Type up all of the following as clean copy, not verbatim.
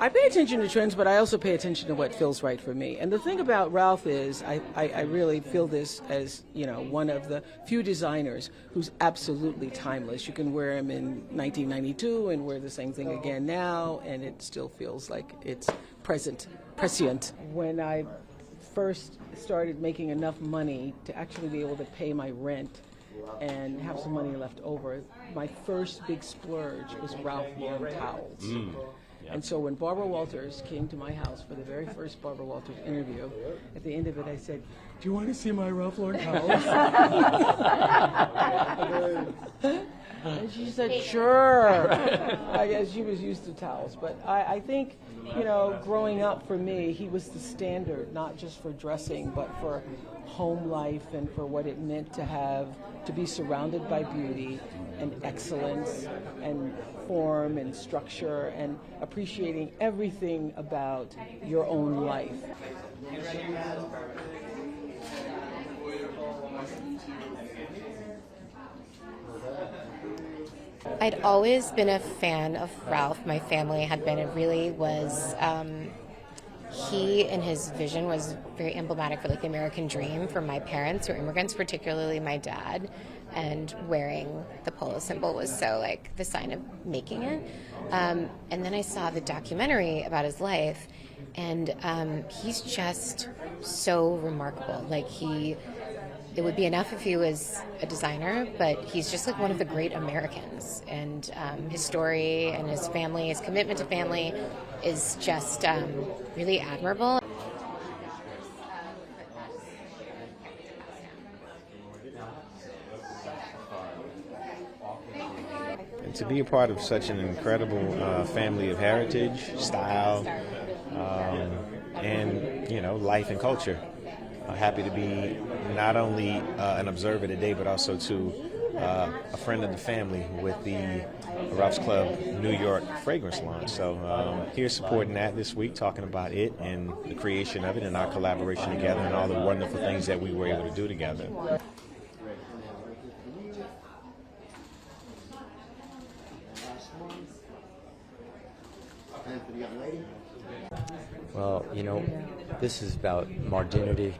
I pay attention to trends, but I also pay attention to what feels right for me. And the thing about Ralph is I really feel this as, one of the few designers who's absolutely timeless. You can wear him in 1992 and wear the same thing again now, and it still feels like it's prescient. When I first started making enough money to actually be able to pay my rent and have some money left over, my first big splurge was Ralph Lauren towels. And so when Barbara Walters came to my house for the very first Barbara Walters interview, at the end of it I said, "Do you want to see my Ralph Lauren towels?" And she said, "Sure." I guess she was used to towels. But I think, growing up for me, he was the standard, not just for dressing, but for home life and for what it meant to be surrounded by beauty and excellence and form and structure and appreciating everything about your own life. I'd always been a fan of Ralph. My family had been. It really was, he and his vision was very emblematic for the American dream for my parents who are immigrants, particularly my dad. And wearing the polo symbol was so the sign of making it. And then I saw the documentary about his life, and he's just so remarkable. It would be enough if he was a designer, but he's just one of the great Americans. And his story and his family, his commitment to family is just really admirable. And to be a part of such an incredible family of heritage, style, and life and culture. Happy to be not only an observer today, but also to a friend of the family with the Ralph's Club New York fragrance launch. So here supporting that this week, talking about it and the creation of it and our collaboration together and all the wonderful things that we were able to do together. Well, this is about modernity.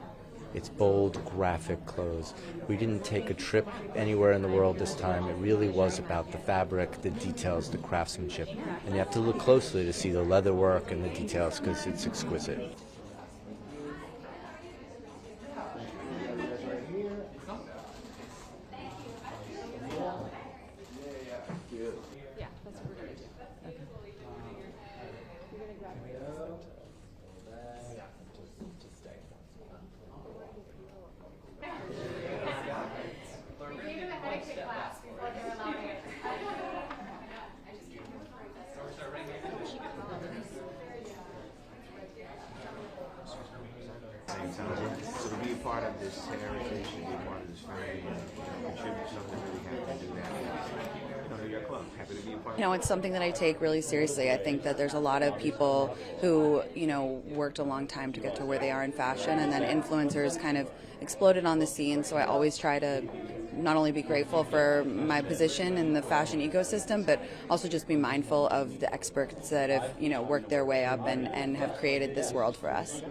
It's bold, graphic clothes. We didn't take a trip anywhere in the world this time. It really was about the fabric, the details, the craftsmanship. And you have to look closely to see the leather work and the details because it's exquisite. So to be a part of this heritage and be a part of this family and contribute something, really happy to do that. New York Club, happy to be a part of it. It's something that I take really seriously. I think that there's a lot of people who, worked a long time to get to where they are in fashion, and then influencers kind of exploded on the scene. So I always try to not only be grateful for my position in the fashion ecosystem, but also just be mindful of the experts that have, worked their way up and have created this world for us.